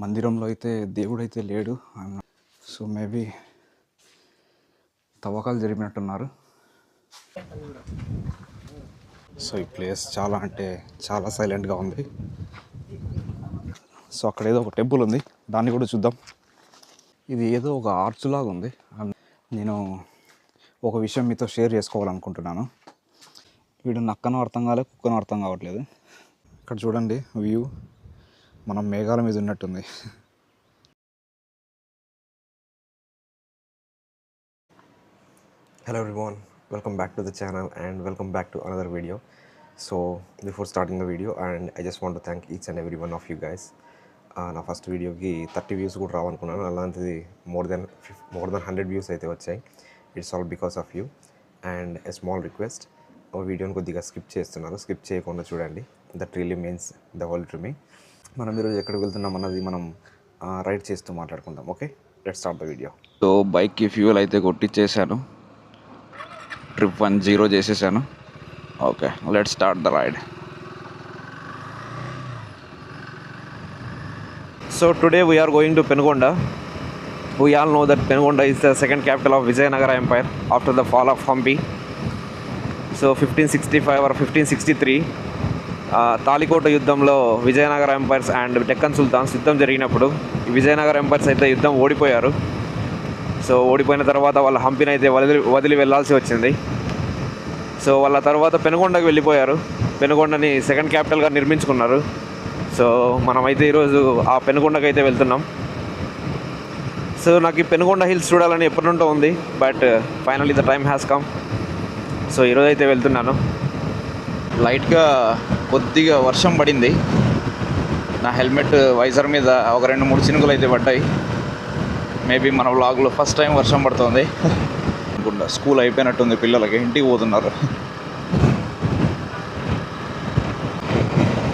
మందిరంలో అయితే దేవుడైతే లేడు. సో మేబీ తవ్వకాలు జరిపినట్టున్నారు. సో ఈ ప్లేస్ చాలా అంటే చాలా సైలెంట్గా ఉంది. సో అక్కడ ఏదో ఒక టెంపుల్ ఉంది, దాన్ని కూడా చూద్దాం. ఇది ఏదో ఒక ఆర్చ్ లాగా ఉంది. నేను ఒక విషయం మీతో షేర్ చేసుకోవాలనుకుంటున్నాను. వీడు నక్కను అర్థం కాలేదు, కుక్కను అర్థం కావట్లేదు. ఇక్కడ చూడండి వ్యూ, మనం మేఘాల మీద ఉన్నట్టుంది. Hello everyone, welcome back to the channel and welcome back to another video. So before starting the video, and I just want to thank each and every one of you guys. నా first వీడియోకి 30 views కూడా రావనుకున్నాను, అలాంటిది more than 100 views అయితే వచ్చాయి. It's all because of you. And a small request, వీడియోని కొద్దిగా skip చేస్తున్నారు, skip చేయకుండా చూడండి. That really means the world to me. మనం ఈరోజు ఎక్కడికి వెళ్తున్నాం అన్నది మనం రైడ్ చేస్తూ మాట్లాడుకుందాం. Okay, let's start the video. So బైక్కి ఫ్యూయల్ అయితే కొట్టించేసాను, ట్రిప్ 1 0 చేసేసాను. Okay, let's start the ride. So today we are going to Penukonda. We all know that Penukonda is the second capital of Vijayanagara Empire after the fall of Hampi. So 1565 or 1563 Talikota యుద్ధంలో Vijayanagara empires and Deccan sultans యుద్ధం జరిగినప్పుడు Vijayanagara empires అయితే యుద్ధం ఓడిపోయారు. So ఓడిపోయిన తర్వాత వాళ్ళ హంపిని అయితే వదిలి వెళ్ళాల్సి వచ్చింది. సో వాళ్ళ తర్వాత పెనుగొండకు వెళ్ళిపోయారు. పెనుగొండని సెకండ్ క్యాపిటల్గా నిర్మించుకున్నారు. సో మనమైతే ఈరోజు ఆ పెనుగొండకు అయితే వెళ్తున్నాం. సో నాకు ఈ పెనుగొండ హిల్స్ చూడాలని ఎప్పటి నుండో ఉంది, but finally the time has come. So ఈరోజు అయితే వెళ్తున్నాను. లైట్గా కొద్దిగా వర్షం పడింది, నా హెల్మెట్ వైజర్ మీద ఒక 2-3 చినుకులు అయితే పడ్డాయి. మేబీ మన వ్లాగ్లో ఫస్ట్ టైం వర్షం పడుతుంది. స్కూల్ అయిపోయినట్టుంది, పిల్లలకి ఇంటికి పోతున్నారు.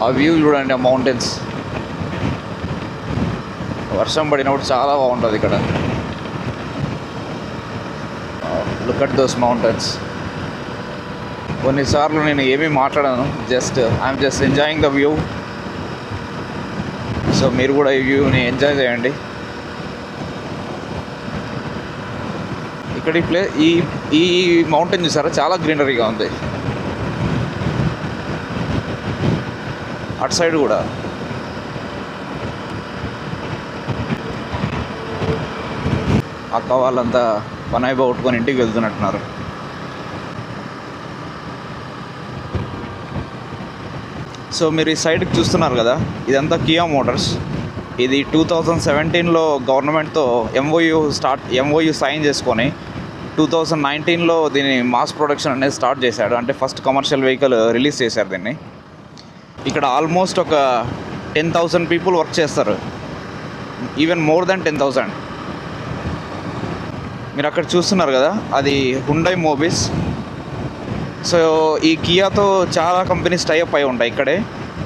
ఆ వ్యూ చూడండి, ఆ మౌంటైన్స్. వర్షం పడినప్పుడు చాలా బాగుంటుంది ఇక్కడ. Look at those mountains. కొన్నిసార్లు నేను ఏమీ మాట్లాడాను, I'm just enjoying the view. So మీరు కూడా ఈ వ్యూని ఎంజాయ్ చేయండి. ఇక్కడ ఈ మౌంటైన్ చూసారా, చాలా గ్రీనరీగా ఉంది. అటు సైడ్ కూడా అక్క వాళ్ళంతా పని అయిపోగొట్టుకొని ఇంటికి వెళ్తున్నట్టున్నారు. సో మీరు ఈ సైడ్కి చూస్తున్నారు కదా, ఇదంతా కియా మోటార్స్. ఇది 2017లో గవర్నమెంట్తో ఎంఓయూ సైన్ చేసుకొని 2019లో దీని మాస్ ప్రొడక్షన్ అనేది స్టార్ట్ చేశాడు. అంటే ఫస్ట్ కమర్షియల్ వెహికల్ రిలీజ్ చేశారు దీన్ని. ఇక్కడ ఆల్మోస్ట్ ఒక 10,000 పీపుల్ వర్క్ చేస్తారు, ఈవెన్ మోర్ దెన్ 10,000. మీరు అక్కడ చూస్తున్నారు కదా, అది హుండై మోబిస్. సో ఈ కియాతో చాలా కంపెనీస్ టైఅప్ అయి ఉంటాయి ఇక్కడే.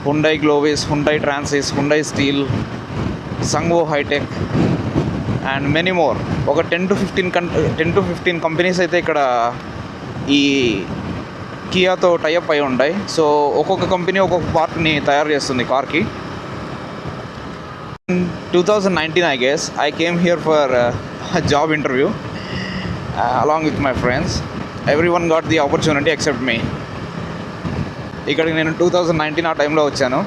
Hyundai Glovis, Hyundai Transys, Hyundai Steel, Sungwoo Hitech and many more. ఒక 10 to 15 కంపెనీస్ అయితే ఇక్కడ ఈ కియాతో టైఅప్ అయి ఉంటాయి. సో ఒక్కొక్క కంపెనీ ఒక్కొక్క పార్ట్ని తయారు చేస్తుంది కార్కి. 2019 I guess I came here for a job interview along with my friends. Everyone got the opportunity except me. ఇక్కడికి నేను 2019 ఆ టైంలో వచ్చాను.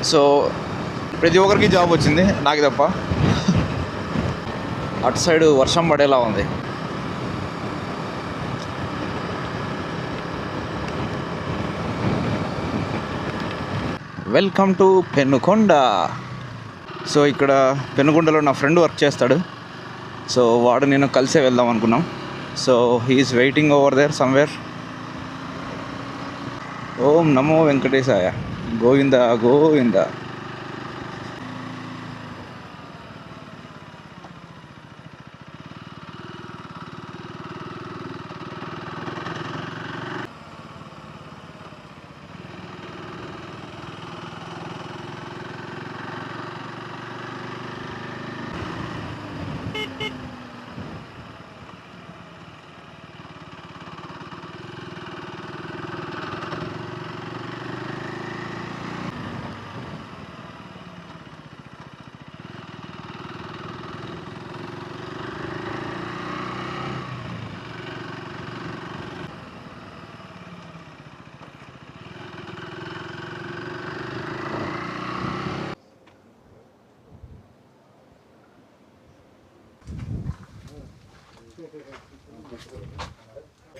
సో ప్రతి ఒక్కరికి జాబ్ వచ్చింది, నాకు తప్ప. అటు సైడ్ వర్షం పడేలా ఉంది. Welcome to Penukonda. సో ఇక్కడ పెనుకొండలో నా ఫ్రెండ్ వర్క్ చేస్తాడు. సో వాడు నేను కలిసే వెళ్దాం అనుకున్నాం. So he's waiting over there somewhere. ఓం నమో వెంకటేశాయ, గోవింద గోవింద.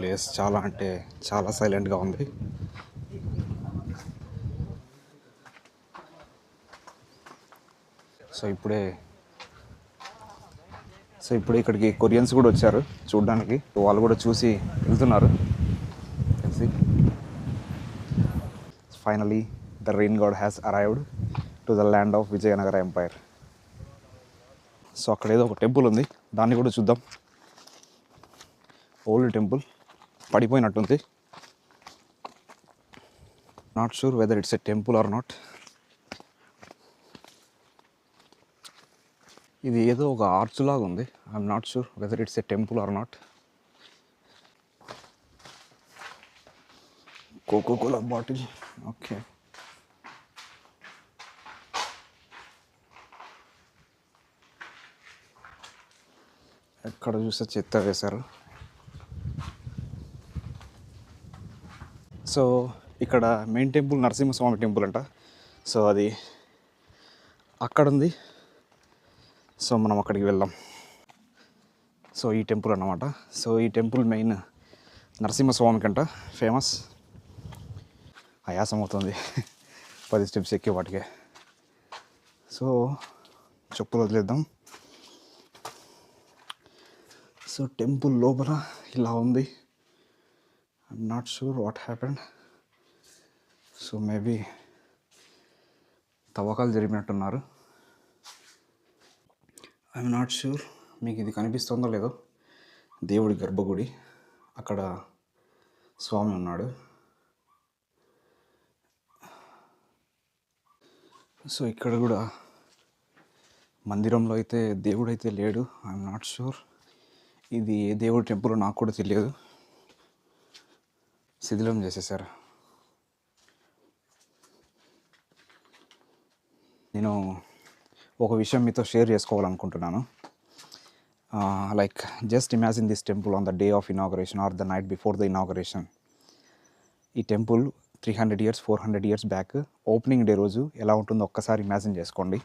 ప్లేస్ చాలా అంటే చాలా సైలెంట్గా ఉంది. సో ఇప్పుడే ఇక్కడికి కొరియన్స్ కూడా వచ్చారు చూడడానికి. వాళ్ళు కూడా చూసి వెళ్తున్నారు. Finally the rain god has arrived to the land of Vijayanagara empire. So అక్కడ ఏదో ఒక టెంపుల్ ఉంది, దాన్ని కూడా చూద్దాం. ఓల్డ్ టెంపుల్ పడిపోయినట్టుంది. Not sure whether it's a temple or not. ఇది ఏదో ఒక ఆర్చ్ లాగా ఉంది. I'm not sure whether it's a temple or not. Coca Cola bottle, okay. ఎక్కడ చూస్తే చెత్త వేశారు. సో ఇక్కడ మెయిన్ టెంపుల్ నరసింహస్వామి టెంపుల్ అంట. సో అది అక్కడ ఉంది. సో మనం అక్కడికి వెళ్దాం. సో ఈ టెంపుల్ అన్నమాట. సో ఈ టెంపుల్ మెయిన్ నరసింహస్వామికి అంట ఫేమస్. ఆయాసం అవుతుంది 10 స్టెప్స్ ఎక్కే వాటికే. సో చెప్పులు వదిలేద్దాం. సో టెంపుల్ లోపల ఇలా ఉంది. I'm not sure what happened. So maybe తవ్వకాలు జరిపినట్టున్నారు. ఐఎమ్ నాట్ షూర్ మీకు ఇది కనిపిస్తుందో లేదో. దేవుడి గర్భగుడి, అక్కడ స్వామి ఉన్నాడు. సో ఇక్కడ కూడా మందిరంలో అయితే దేవుడు అయితే లేడు. ఐఎమ్ నాట్ షూర్ ఇది ఏ దేవుడి టెంపుల్ నాకు కూడా తెలియదు. శిథిలం చేసేసారు. నేను ఒక విషయం మీతో షేర్ చేసుకోవాలనుకుంటున్నాను. Like just imagine this temple on the day of inauguration or the night before the inauguration. ఈ temple 300 years 400 years back opening day రోజు ఎలా ఉంటుందో ఒక్కసారి ఇమాజిన్ చేసుకోండి.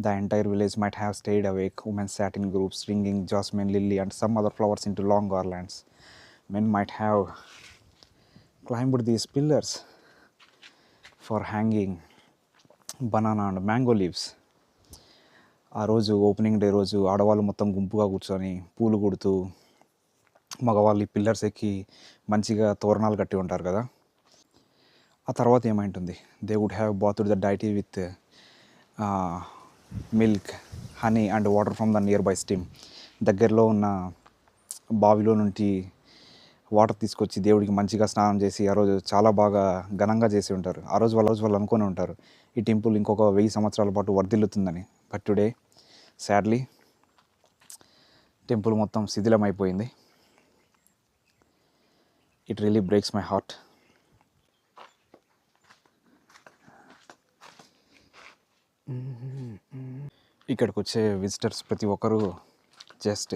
The entire village might have stayed awake. Women sat in groups, ringing jasmine, lily, and some other flowers into long garlands. Men might have climbed these pillars for hanging banana and mango leaves. ఆ రోజు opening day రోజు ఆడవాళ్ళు మొత్తం గుంపుగా కూర్చొని పూలు కుడుతూ, మగవాళ్ళు ఈ పిల్లర్స్ ఎక్కి మంచిగా తోరణాలు కట్టి ఉంటారు కదా. ఆ తర్వాత ఏమైంటుంది? They would have bathed the deity with milk, honey and water from the nearby stream. దగ్గరలో ఉన్న బావిలో నుండి వాటర్ తీసుకొచ్చి దేవుడికి మంచిగా స్నానం చేసి ఆ రోజు చాలా బాగా ఘనంగా చేసి ఉంటారు. ఆ రోజు వాళ్ళు అనుకుని ఉంటారు ఈ టెంపుల్ ఇంకొక 1000 సంవత్సరాల పాటు వర్ధిల్లుతుందని. బట్ టుడే సాడ్లీ టెంపుల్ మొత్తం శిథిలమైపోయింది. It really breaks my heart. ఇక్కడికి వచ్చే విజిటర్స్ ప్రతి ఒక్కరూ just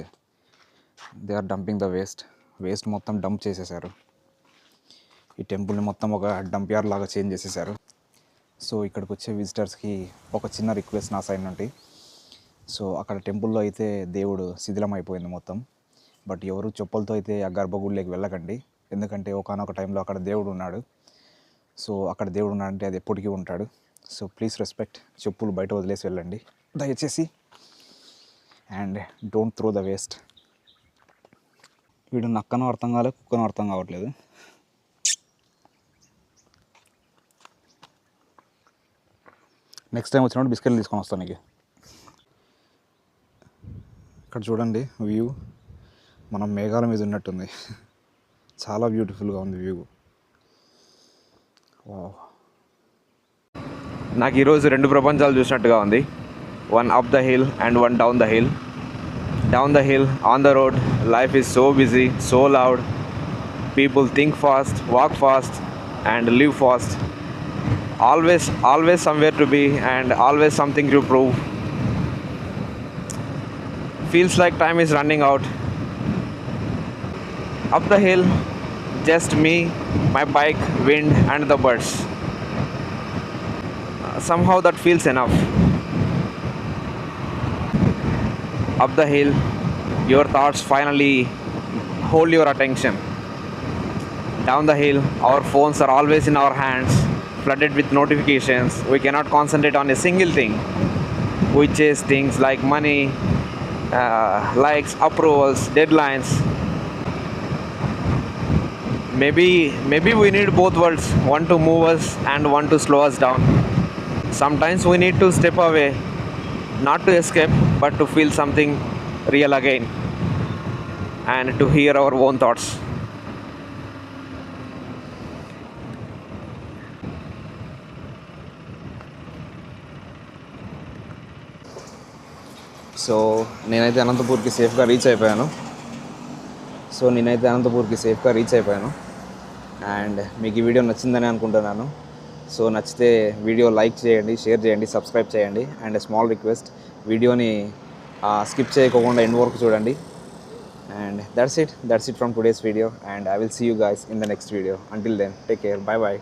they are dumping the waste మొత్తం డంప్ చేసేసారు. ఈ టెంపుల్ని మొత్తం ఒక డంప్ యార్డ్ లాగా చేంజ్ చేసేసారు. సో ఇక్కడికి వచ్చే విజిటర్స్కి ఒక చిన్న రిక్వెస్ట్ నా సైడ్ నుండి. సో అక్కడ టెంపుల్లో అయితే దేవుడు శిథిలం అయిపోయింది మొత్తం. బట్ ఎవరు చెప్పులతో అయితే ఆ గర్భగుడిలోకి వెళ్ళకండి. ఎందుకంటే ఒకానొక టైంలో అక్కడ దేవుడు ఉన్నాడు. సో అక్కడ దేవుడు ఉన్నాడంటే అది ఎప్పటికీ ఉంటాడు. So please respect. చెప్పులు బయట వదిలేసి వెళ్ళండి దయచేసి. And don't throw the waste. వీడు నక్కను అర్థం కాలేదు, కుక్కను అర్థం కావట్లేదు. నెక్స్ట్ టైం వచ్చినప్పుడు బిస్కెట్లు తీసుకొని వస్తాను నీకు. ఇక్కడ చూడండి వ్యూ, మనం మేఘాల మీద ఉన్నట్టుంది. చాలా బ్యూటిఫుల్గా ఉంది వ్యూ. నాకు ఈరోజు 2 ప్రపంచాలు చూసినట్టుగా ఉంది. One up the hill and one down the hill. Down the hill, on the road, life is so busy, so loud. People think fast, walk fast and live fast. Always somewhere to be and always something to prove. Feels like time is running out. Up the hill, just me, my bike, wind and the birds. Somehow that feels enough. Up the hill, your thoughts finally hold your attention. down the hill. Our phones are always in our hands, flooded with notifications. We cannot concentrate on a single thing. We chase things like money, likes, approvals, deadlines. Maybe we need both worlds, one to move us and one to slow us down. Sometimes we need to step away, not to escape, but to feel something real again and to hear our own thoughts. So నేనైతే అనంతపూర్కి సేఫ్గా reach అయిపోయాను. And మీకు ఈ video నచ్చిందని అనుకుంటున్నాను. సో నచ్చితే video like చేయండి, షేర్ చేయండి, సబ్స్క్రైబ్ చేయండి. అండ్ స్మాల్ రిక్వెస్ట్, వీడియోని స్కిప్ చేయకుండా ఎండ్ వరకు చూడండి. And that's it from today's video. And I will see you guys in the next video. Until then, take care, bye bye.